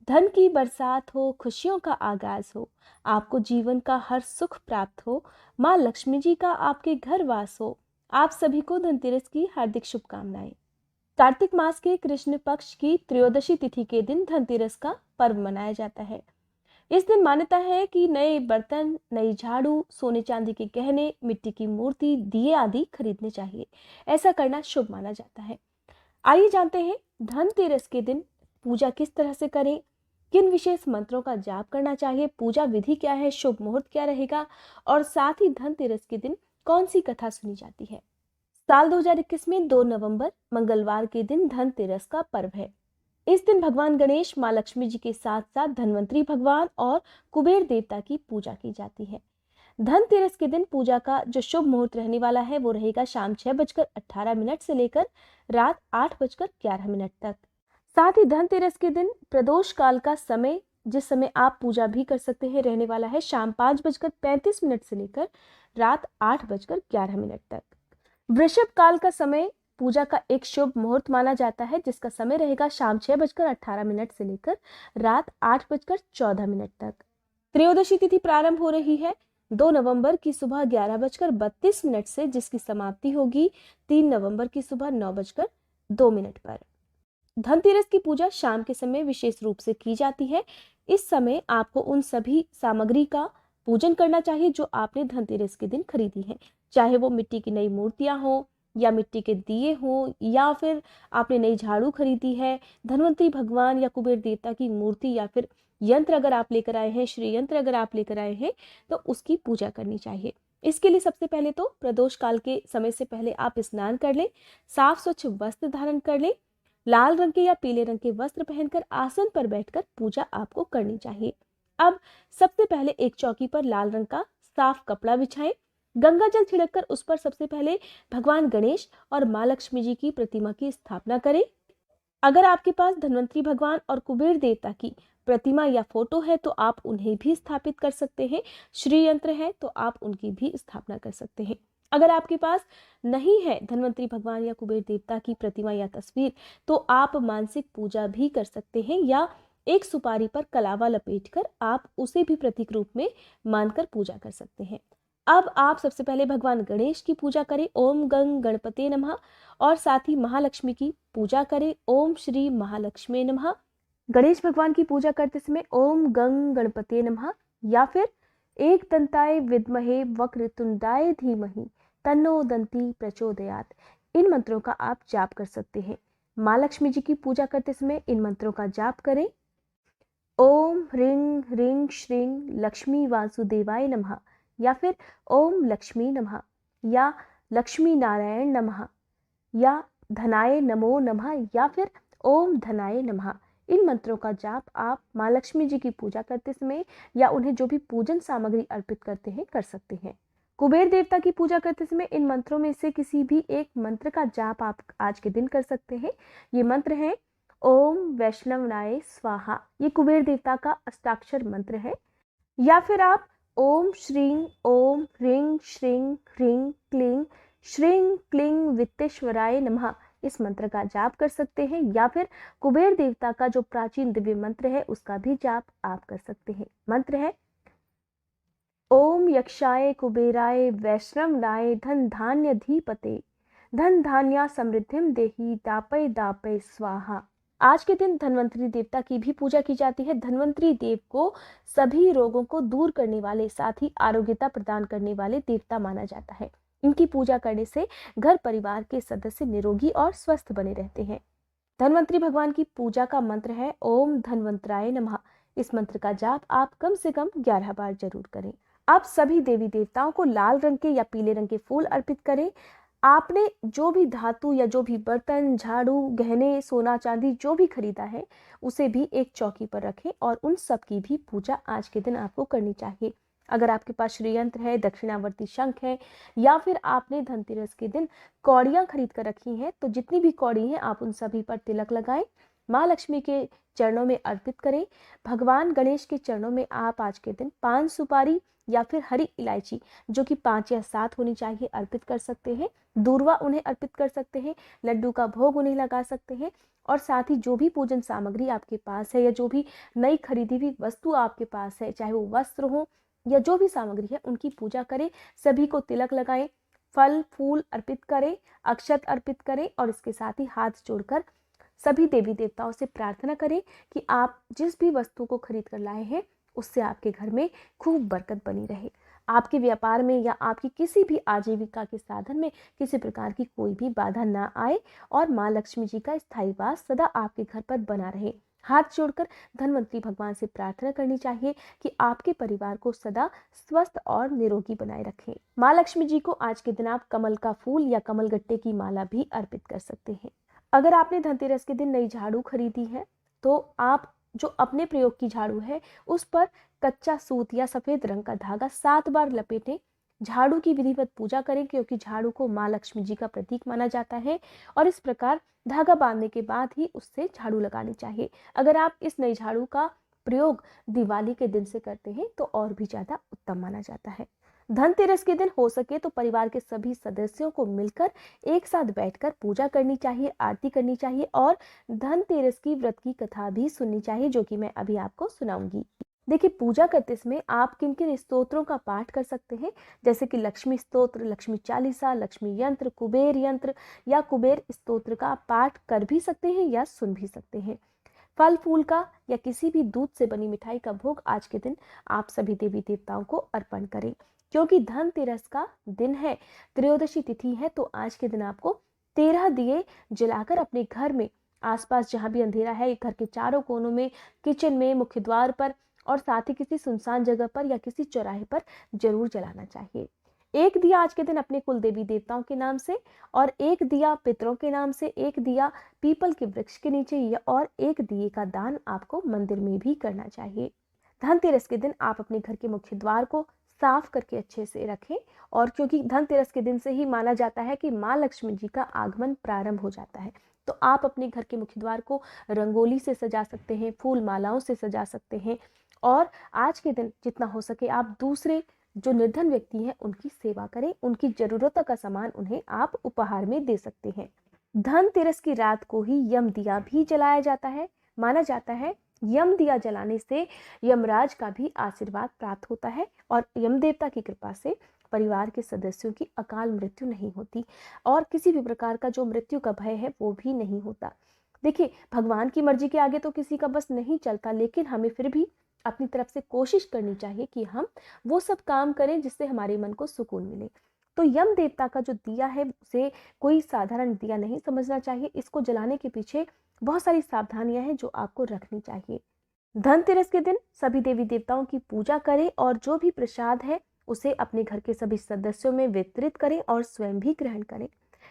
धन की बरसात हो, खुशियों का आगाज हो, आपको जीवन का हर सुख प्राप्त हो, माँ लक्ष्मी जी का आपके घर वास हो। आप सभी को धनतेरस की हार्दिक शुभकामनाएं। कार्तिक मास के कृष्ण पक्ष की त्रयोदशी तिथि के दिन धनतेरस का पर्व मनाया जाता है। इस दिन मान्यता है कि नए बर्तन, नई झाड़ू, सोने चांदी के गहने, मिट्टी की मूर्ति, दिए आदि खरीदने चाहिए। ऐसा करना शुभ माना जाता है। आइए जानते हैं धनतेरस के दिन पूजा किस तरह से करें, किन विशेष मंत्रों का जाप करना चाहिए, पूजा विधि क्या है, शुभ मुहूर्त क्या रहेगा और साथ ही धनतेरस के दिन कौन सी कथा सुनी जाती है। साल 2021 में 2 नवंबर मंगलवार के दिन धनतेरस का पर्व है। इस दिन भगवान गणेश, माँ लक्ष्मी जी के साथ साथ धनवंतरी भगवान और कुबेर देवता की पूजा की जाती है। धनतेरस के दिन पूजा का जो शुभ मुहूर्त रहने वाला है वो रहेगा शाम 6:18 से लेकर रात 8:11 तक। साथ ही धनतेरस के दिन प्रदोष काल का समय, जिस समय आप पूजा भी कर सकते हैं, रहने वाला है शाम 5:35 से लेकर रात 8:11 तक। वृषभ काल का समय पूजा का एक शुभ मुहूर्त माना जाता है, जिसका समय रहेगा शाम 6:18 से लेकर रात 8:14 तक। त्रयोदशी तिथि प्रारंभ हो रही है 2 नवंबर की सुबह 11:32 से, जिसकी समाप्ति होगी 3 नवंबर की सुबह 9:02 पर। धनतेरस की पूजा शाम के समय विशेष रूप से की जाती है। इस समय आपको उन सभी सामग्री का पूजन करना चाहिए जो आपने धनतेरस के दिन खरीदी है, चाहे वो मिट्टी की नई मूर्तियां हो या मिट्टी के दिए हो या फिर आपने नई झाड़ू खरीदी है, धनवंतरी भगवान या कुबेर देवता की मूर्ति या फिर यंत्र अगर आप लेकर आए हैं, श्री यंत्र अगर आप लेकर आए हैं तो उसकी पूजा करनी चाहिए। इसके लिए सबसे पहले तो प्रदोष काल के समय से पहले आप स्नान कर लें, साफ स्वच्छ वस्त्र धारण कर लें, लाल रंग के या पीले रंग के वस्त्र पहनकर आसन पर बैठकर पूजा आपको करनी चाहिए। अब सबसे पहले एक चौकी पर लाल रंग का साफ कपड़ा बिछाएं, गंगा जल छिड़ककर उस पर सबसे पहले भगवान गणेश और माँ लक्ष्मी जी की प्रतिमा की स्थापना करें। अगर आपके पास धन्वंतरी भगवान और कुबेर देवता की प्रतिमा या फोटो है तो आप उन्हें भी स्थापित कर सकते हैं। श्री यंत्र है तो आप उनकी भी स्थापना कर सकते हैं। अगर आपके पास नहीं है धन्वंतरी भगवान या कुबेर देवता की प्रतिमा या तस्वीर तो आप मानसिक पूजा भी कर सकते हैं या एक सुपारी पर कलावा लपेटकर आप उसे भी प्रतीक रूप में मानकर पूजा कर सकते हैं। अब आप सबसे पहले भगवान गणेश की पूजा करें, ओम गंग गणपते नमः, और साथ ही महालक्ष्मी की पूजा करें, ओम श्री महालक्ष्मी नमः। गणेश भगवान की पूजा करते समय ओम गंग गणपते नमः या फिर एक दंताय विद्महे वक्रतुंडाय धीमहि तन्नो दंती प्रचोदयात, इन मंत्रों का आप जाप कर सकते हैं। माँ लक्ष्मी जी की पूजा करते समय इन मंत्रों का जाप करें। ओम ह्रीं ह्रीं श्रीं लक्ष्मी वासुदेवाय नमः या फिर ओम लक्ष्मी नमः या लक्ष्मी नारायण नमः या धनाय नमो नमः या फिर ओम धनाय नमः। इन मंत्रों का जाप आप माँ लक्ष्मी जी की पूजा करते समय या उन्हें जो भी पूजन सामग्री अर्पित करते हैं कर सकते हैं। कुबेर देवता की पूजा करते समय इन मंत्रों में से किसी भी एक मंत्र का जाप आप आज के दिन कर सकते हैं। ये मंत्र है ओम वैष्णवनाय स्वाहा, ये कुबेर देवता का अष्टाक्षर मंत्र है। या फिर आप ओम श्रीं ओम ह्रीं श्रीं ह्रीं क्लीं श्रीं क्लीं वित्तेश्वराय नमः, इस मंत्र का जाप कर सकते हैं। या फिर कुबेर देवता का जो प्राचीन दिव्य मंत्र है उसका भी जाप आप कर सकते हैं। मंत्र है ओम यक्षाय कुबेराय वैष्णवनाय धन धान्य धीपते धन धान्या समृद्धिम देहि दापय दापय स्वाहा। आज के दिन धन्वंतरी देवता की भी पूजा की जाती है। धन्वंतरी देव को सभी रोगों को दूर करने वाले, साथ ही आरोग्यता प्रदान करने वाले देवता माना जाता है। इनकी पूजा करने से घर परिवार के सदस्य निरोगी और स्वस्थ बने रहते हैं। धन्वंतरी भगवान की पूजा का मंत्र है ओम धन्वंतराय नमः। इस मंत्र का जाप आप कम से कम 11 बार जरूर करें। आप सभी देवी देवताओं को लाल रंग के या पीले रंग के फूल अर्पित करें। आपने जो भी धातु या जो भी बर्तन, झाड़ू, गहने, सोना चांदी जो भी खरीदा है उसे भी एक चौकी पर रखें और उन सब की भी पूजा आज के दिन आपको करनी चाहिए। अगर आपके पास श्री यंत्र है, दक्षिणावर्ती शंख है या फिर आपने धनतेरस के दिन कौड़ियां खरीद कर रखी हैं तो जितनी भी कौड़ी हैं आप उन सभी पर तिलक लगाएं। माँ लक्ष्मी के चरणों में अर्पित करें। भगवान गणेश के चरणों में आप आज के दिन 5 सुपारी या फिर हरी इलायची, जो कि 5 या 7 होनी चाहिए, अर्पित कर सकते हैं। दूर्वा उन्हें अर्पित कर सकते हैं, लड्डू का भोग उन्हें लगा सकते हैं, और साथ ही जो भी पूजन सामग्री आपके पास है या जो भी नई खरीदी हुई वस्तु आपके पास है, चाहे वो वस्त्र हो या जो भी सामग्री है, उनकी पूजा करें। सभी को तिलक लगाएं, फल फूल अर्पित करें, अक्षत अर्पित करें, और इसके साथ ही हाथ जोड़कर सभी देवी देवताओं से प्रार्थना करें कि आप जिस भी वस्तु को खरीद कर लाए हैं उससे आपके घर में खूब बरकत बनी रहे। आपके व्यापार में या आपकी किसी भी आजीविका के साधन में किसी प्रकार की कोई भी बाधा ना आए, और माँ लक्ष्मी जी का स्थायी वास सदा आपके घर पर बना रहे। हाथ जोड़कर धन्वंतरी भगवान से प्रार्थना करनी चाहिए कि आपके परिवार को सदा स्वस्थ और निरोगी बनाए रखें। माँ लक्ष्मी जी को आज के दिन आप कमल का फूल या कमल गट्टे की माला भी अर्पित कर सकते हैं। अगर आपने धनतेरस के दिन नई झाड़ू खरीदी है तो आप जो अपने प्रयोग की झाड़ू है उस पर कच्चा सूत या सफेद रंग का धागा 7 बार लपेटें। झाड़ू की विधिवत पूजा करें, क्योंकि झाड़ू को माँ लक्ष्मी जी का प्रतीक माना जाता है, और इस प्रकार धागा बांधने के बाद ही उससे झाड़ू लगानी चाहिए। अगर आप इस नई झाड़ू का प्रयोग दिवाली के दिन से करते हैं तो और भी ज्यादा उत्तम माना जाता है। धनतेरस के दिन हो सके तो परिवार के सभी सदस्यों को मिलकर एक साथ बैठकर पूजा करनी चाहिए, आरती करनी चाहिए, और धनतेरस की व्रत की कथा भी सुननी चाहिए, जो कि मैं अभी आपको सुनाऊंगी। देखिए, पूजा करते समय आप किन किन स्तोत्रों का पाठ कर सकते हैं, जैसे कि लक्ष्मी स्तोत्र, लक्ष्मी चालीसा, लक्ष्मी यंत्र, कुबेर यंत्र या कुबेर स्तोत्र का पाठ कर भी सकते हैं या सुन भी सकते हैं। फल फूल का या किसी भी दूध से बनी मिठाई का भोग आज के दिन आप सभी देवी देवताओं को अर्पण करें, क्योंकि धनतेरस का दिन है, त्रयोदशी तिथि है, तो आज के दिन आपको 13 दिए जलाकर अपने घर में आसपास जहां भी अंधेरा है, घर के चारों कोनों में, किचन में, मुख्य द्वार पर, और साथ ही किसी सुनसान जगह पर या किसी चौराहे पर जरूर जलाना चाहिए। एक दिया आज के दिन अपने कुल देवी देवताओं के नाम से, और एक दिया पितरों के नाम से, एक दिया पीपल के वृक्ष के नीचे, या और एक दिए का दान आपको मंदिर में भी करना चाहिए। धनतेरस के दिन आप अपने घर के मुख्य द्वार को साफ करके अच्छे से रखें, और क्योंकि धनतेरस के दिन से ही माना जाता है कि माँ लक्ष्मी जी का आगमन प्रारंभ हो जाता है, तो आप अपने घर के मुख्य द्वार को रंगोली से सजा सकते हैं, फूल मालाओं से सजा सकते हैं, और आज के दिन जितना हो सके आप दूसरे जो निर्धन व्यक्ति हैं उनकी सेवा करें, उनकी जरूरतों का सामान उन्हें आप उपहार में दे सकते हैं। धनतेरस की रात को ही यम दिया भी जलाया जाता है। माना जाता है यम दिया जलाने से यमराज का भी आशीर्वाद प्राप्त होता है, और यम देवता की कृपा से परिवार के सदस्यों की अकाल मृत्यु नहीं होती, और किसी भी प्रकार का जो मृत्यु का भय है वो भी नहीं होता। देखिए, भगवान की मर्जी के आगे तो किसी का बस नहीं चलता, लेकिन हमें फिर भी अपनी तरफ से कोशिश करनी चाहिए कि हम वो सब काम करें जिससे हमारे मन को सुकून मिले। तो यम देवता का जो दिया है उसे कोई साधारण दिया नहीं समझना चाहिए। इसको जलाने के पीछे बहुत सारी सावधानियां हैं जो आपको रखनी चाहिए। धनतेरस के दिन सभी देवी देवताओं की पूजा करें, और जो भी प्रसाद है उसे अपने घर के सभी सदस्यों में वितरित करें और स्वयं भी ग्रहण करें।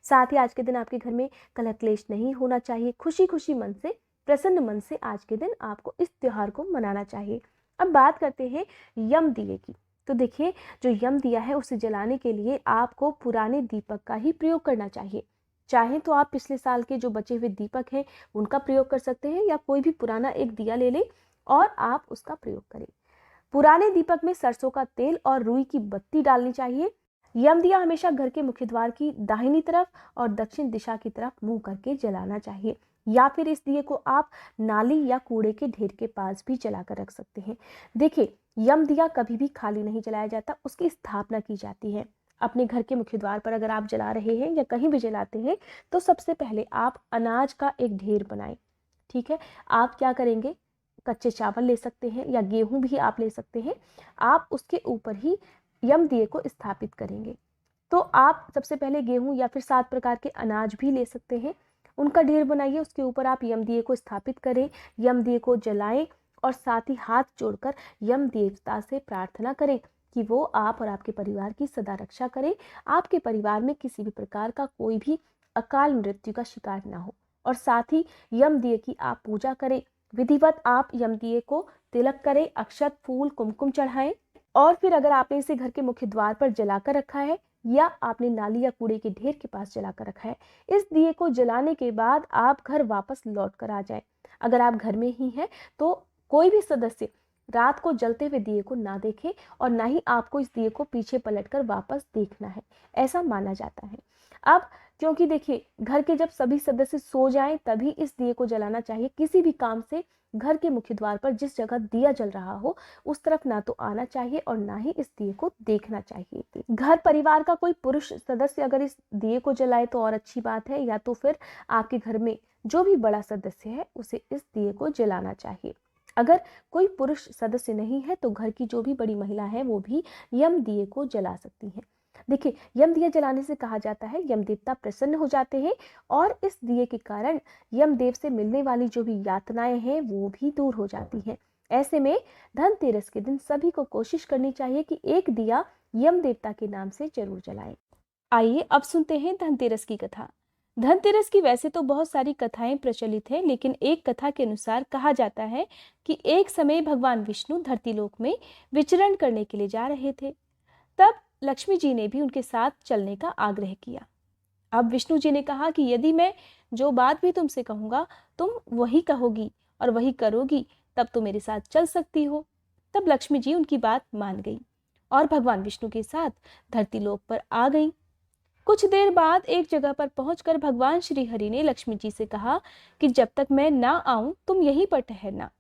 साथ ही आज के दिन आपके घर में कलह क्लेश नहीं होना चाहिए। खुशी खुशी मन से, प्रसन्न मन से आज के दिन आपको इस त्योहार को मनाना चाहिए। अब बात करते हैं यम दिए की। तो देखिए, जो यम दिया है उसे जलाने के लिए आपको पुराने दीपक का ही प्रयोग करना चाहिए। चाहे तो आप पिछले साल के जो बचे हुए दीपक हैं उनका प्रयोग कर सकते हैं, या कोई भी पुराना एक दिया ले लें और आप उसका प्रयोग करें। पुराने दीपक में सरसों का तेल और रुई की बत्ती डालनी चाहिए। यम दिया हमेशा घर के मुख्य द्वार की दाहिनी तरफ और दक्षिण दिशा की तरफ मुंह करके जलाना चाहिए, या फिर इस दिए को आप नाली या कूड़े के ढेर के पास भी जलाकर रख सकते हैं। देखिए, यम दिया कभी भी खाली नहीं जलाया जाता, उसकी स्थापना की जाती है। अपने घर के मुख्य द्वार पर अगर आप जला रहे हैं या कहीं भी जलाते हैं तो सबसे पहले आप अनाज का एक ढेर बनाएं। ठीक है, आप क्या करेंगे, कच्चे चावल ले सकते हैं या गेहूं भी आप ले सकते हैं। आप उसके ऊपर ही यम दिए को स्थापित करेंगे। तो आप सबसे पहले गेहूं या फिर 7 प्रकार के अनाज भी ले सकते हैं, उनका ढेर बनाइए, उसके ऊपर आप यम दिए को स्थापित करें, यम दिए को जलाएं, और साथ ही हाथ जोड़कर यम देवता से प्रार्थना करें कि वो आप और आपके परिवार की सदा रक्षा करें, आपके परिवार में किसी भी प्रकार का कोई भी अकाल मृत्यु का शिकार ना हो। और साथ ही यम दिए की आप पूजा करें, विधिवत आप यम दिए को तिलक करें, अक्षत फूल कुमकुम चढ़ाएं, और फिर अगर आपने इसे घर के मुख्य द्वार पर जलाकर रखा है या आपने नाली या कूड़े के ढेर के पास जलाकर रखा है, इस दिए को जलाने के बाद आप घर वापस लौट कर आ जाए। अगर आप घर में ही हैं तो कोई भी सदस्य रात को जलते हुए दिए को ना देखे और ना ही आपको इस दिए को पीछे पलटकर वापस देखना है, ऐसा माना जाता है। अब क्योंकि देखिए घर के जब सभी सदस्य सो जाएं तभी इस दिए को जलाना चाहिए। किसी भी काम से घर के मुख्य द्वार पर जिस जगह दिया जल रहा हो उस तरफ ना तो आना चाहिए और ना ही इस दिए को देखना चाहिए। घर परिवार का कोई पुरुष सदस्य अगर इस दिए को जलाए तो और अच्छी बात है, या तो फिर आपके घर में जो भी बड़ा सदस्य है उसे इस दिए को जलाना चाहिए। अगर कोई पुरुष सदस्य नहीं है तो घर की जो भी बड़ी महिला है वो भी यम दिए को जला सकती है। देखिए, यम दिया जलाने से कहा जाता है यम देवता प्रसन्न हो जाते हैं और इस दिए के कारण यम देव से मिलने वाली जो भी यातनाएं हैं वो भी दूर हो जाती हैं। ऐसे में धनतेरस के दिन सभी को कोशिश करनी चाहिए कि एक दिया यम देवता के नाम से जरूर जलाएं। आइए अब सुनते हैं धनतेरस की कथा। धनतेरस की वैसे तो बहुत सारी कथाएं प्रचलित हैं, लेकिन एक कथा के अनुसार कहा जाता है कि एक समय भगवान विष्णु धरती लोक में विचरण करने के लिए जा रहे थे। तब लक्ष्मी जी ने भी उनके साथ चलने का आग्रह किया। अब विष्णु जी ने कहा कि यदि मैं जो बात भी तुमसे कहूंगा तुम वही कहोगी और वही करोगी तब तो मेरे साथ चल सकती हो। तब लक्ष्मी जी उनकी बात मान गई और भगवान विष्णु के साथ धरती लोक पर आ गई। कुछ देर बाद एक जगह पर पहुंचकर भगवान श्री हरि ने लक्ष्मी जी से कहा कि जब तक मैं ना आऊं तुम यहीं पर ठहरना।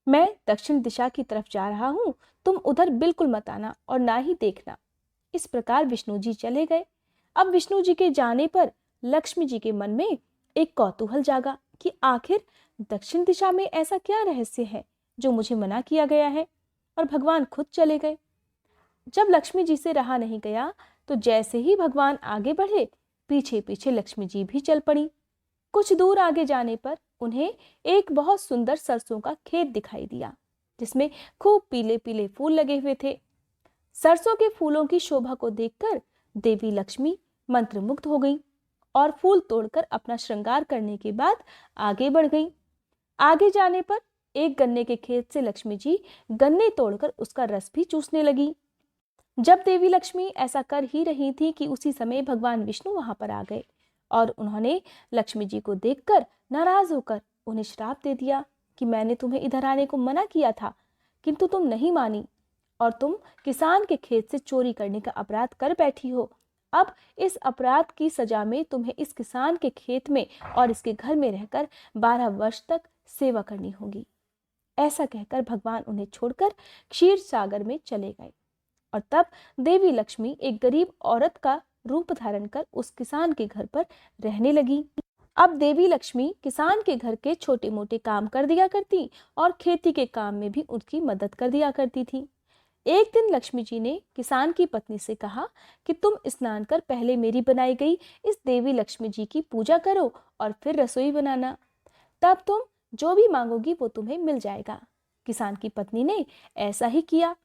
मैं दक्षिण दिशा की तरफ जा रहा हूं, तुम उधर बिल्कुल मत आना और ना ही देखना। इस प्रकार विष्णु जी चले गए। अब विष्णु जी के जाने पर लक्ष्मी जी के मन में एक कौतूहल जागा कि आखिर दक्षिण दिशा में ऐसा क्या रहस्य है जो मुझे मना किया गया है, और भगवान खुद चले गए। जब लक्ष्मी जी से रहा नहीं गया तो जैसे ही भगवान आगे बढ़े पीछे पीछे लक्ष्मी जी भी चल पड़ी। कुछ दूर आगे जाने पर उन्हें एक बहुत सुंदर सरसों का खेत दिखाई दिया जिसमें खूब पीले पीले फूल लगे हुए थे। सरसों के फूलों की शोभा को देखकर देवी लक्ष्मी मंत्रमुग्ध हो गई और फूल तोड़कर अपना श्रृंगार करने के बाद आगे बढ़ गई। आगे जाने पर एक गन्ने के खेत से लक्ष्मी जी गन्ने तोड़कर उसका रस भी चूसने लगी। जब देवी लक्ष्मी ऐसा कर ही रही थी कि उसी समय भगवान विष्णु वहां पर आ गए और उन्होंने लक्ष्मी जी को देखकर नाराज होकर उन्हें श्राप दे दिया कि मैंने तुम्हें इधर आने को मना किया था किंतु तुम नहीं मानी और तुम किसान के खेत से चोरी करने का अपराध कर बैठी हो। अब इस अपराध की सजा में तुम्हें इस किसान के खेत में और इसके घर में रहकर 12 वर्ष तक सेवा करनी होगी। ऐसा कहकर भगवान उन्हें छोड़कर क्षीर सागर में चले गए और तब देवी लक्ष्मी एक गरीब औरत का रूप धारण कर उस किसान के घर पर रहने लगी। अब देवी लक्ष्मी किसान के घर के छोटे मोटे काम कर दिया करती और खेती के काम में भी उनकी मदद कर दिया करती थी। एक दिन लक्ष्मी जी ने किसान की पत्नी से कहा कि तुम स्नान कर पहले मेरी बनाई गई इस देवी लक्ष्मी जी की पूजा करो और फिर रसोई बनाना, तब तुम जो भी मांगोगी वो तुम्हें मिल जाएगा। किसान की पत्नी ने ऐसा ही किया।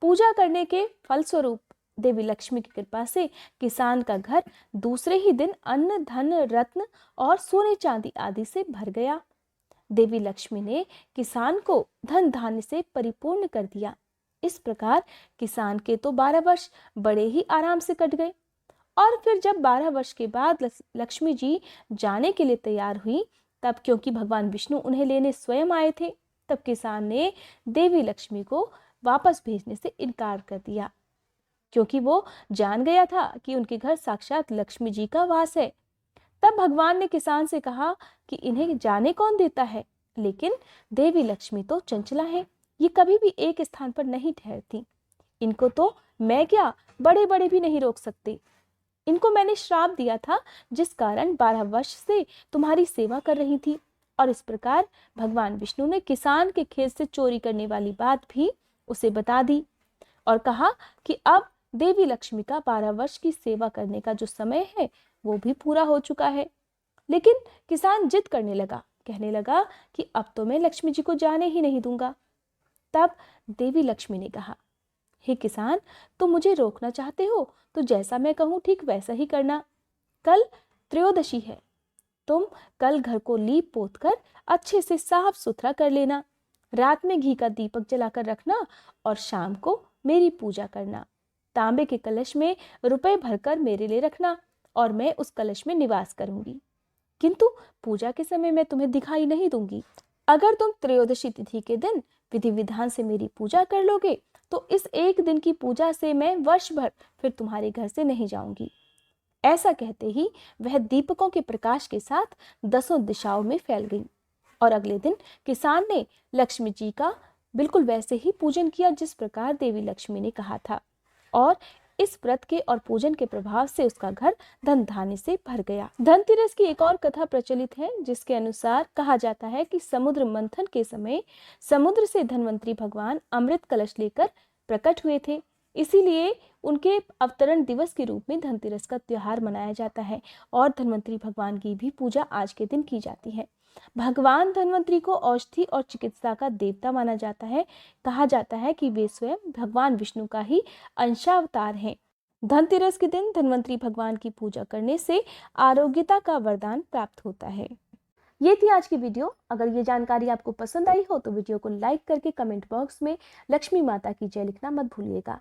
पूजा करने के फलस्वरूप देवी लक्ष्मी की कृपा से किसान का घर दूसरे ही दिन अन्न धन रत्न और सोने चांदी आदि से भर गया। देवी लक्ष्मी ने किसान को धन धान्य से परिपूर्ण कर दिया। इस प्रकार किसान के तो 12 वर्ष बड़े ही आराम से कट गए और फिर जब 12 वर्ष के बाद लक्ष्मी जी जाने के लिए तैयार हुई तब क्योंकि भगवान विष्णु उन्हें लेने स्वयं आए थे तब किसान ने देवी लक्ष्मी को वापस भेजने से इनकार कर दिया क्योंकि वो जान गया था कि उनके घर साक्षात लक्ष्मी जी का वास है। तब भगवान ने किसान से कहा कि इन्हें जाने कौन देता है, लेकिन देवी लक्ष्मी तो चंचला है, ये कभी भी एक स्थान पर नहीं ठहरती। इनको तो मैं क्या बड़े बड़े भी नहीं रोक सकते। इनको मैंने श्राप दिया था जिस कारण 12 वर्ष से तुम्हारी सेवा कर रही थी। और इस प्रकार भगवान विष्णु ने किसान के खेत से चोरी करने वाली बात भी उसे बता दी और कहा कि अब देवी लक्ष्मी का 12 वर्ष की सेवा करने का जो समय है वो भी पूरा हो चुका है। लेकिन किसान जिद करने लगा, कहने लगा कि अब तो मैं लक्ष्मी जी को जाने ही नहीं दूंगा। तब देवी लक्ष्मी ने कहा, हे किसान, तुम मुझे रोकना चाहते हो तो जैसा मैं कहूं ठीक वैसा ही करना। कल त्रयोदशी है, तुम कल घर को लीप पोत कर अच्छे से साफ सुथरा कर लेना। रात में घी का दीपक जलाकर रखना और शाम को मेरी पूजा करना। तांबे के कलश में रुपए भरकर मेरे लिए रखना और मैं उस कलश में निवास करूंगी। किंतु पूजा के समय मैं तुम्हें दिखाई नहीं दूंगी। अगर तुम त्रयोदशी तिथि के दिन विधि विधान से मेरी पूजा कर लोगे तो इस एक दिन की पूजा से मैं वर्ष भर फिर तुम्हारे घर से नहीं जाऊंगी। ऐसा कहते ही वह दीपकों के प्रकाश के साथ 10 दिशाओं में फैल गई। और अगले दिन किसान ने लक्ष्मी जी का बिल्कुल वैसे ही पूजन किया जिस प्रकार देवी लक्ष्मी ने कहा था। और इस व्रत के और पूजन के प्रभाव से उसका घर धन धान्य से भर गया। धनतेरस की एक और कथा प्रचलित है जिसके अनुसार कहा जाता है कि समुद्र मंथन के समय समुद्र से धन्वंतरी भगवान अमृत कलश लेकर प्रकट हुए थे। इसीलिए उनके अवतरण दिवस के रूप में धनतेरस का त्योहार मनाया जाता है और धन्वंतरी भगवान की भी पूजा आज के दिन की जाती है। भगवान धन्वंतरी को औषधि और चिकित्सा का देवता माना जाता है। कहा जाता है कि वे स्वयं भगवान विष्णु का ही अंशावतार हैं। धनतेरस के दिन धन्वंतरी भगवान की पूजा करने से आरोग्यता का वरदान प्राप्त होता है। ये थी आज की वीडियो। अगर ये जानकारी आपको पसंद आई हो तो वीडियो को लाइक करके कमेंट बॉक्स में लक्ष्मी माता की जय लिखना मत भूलिएगा।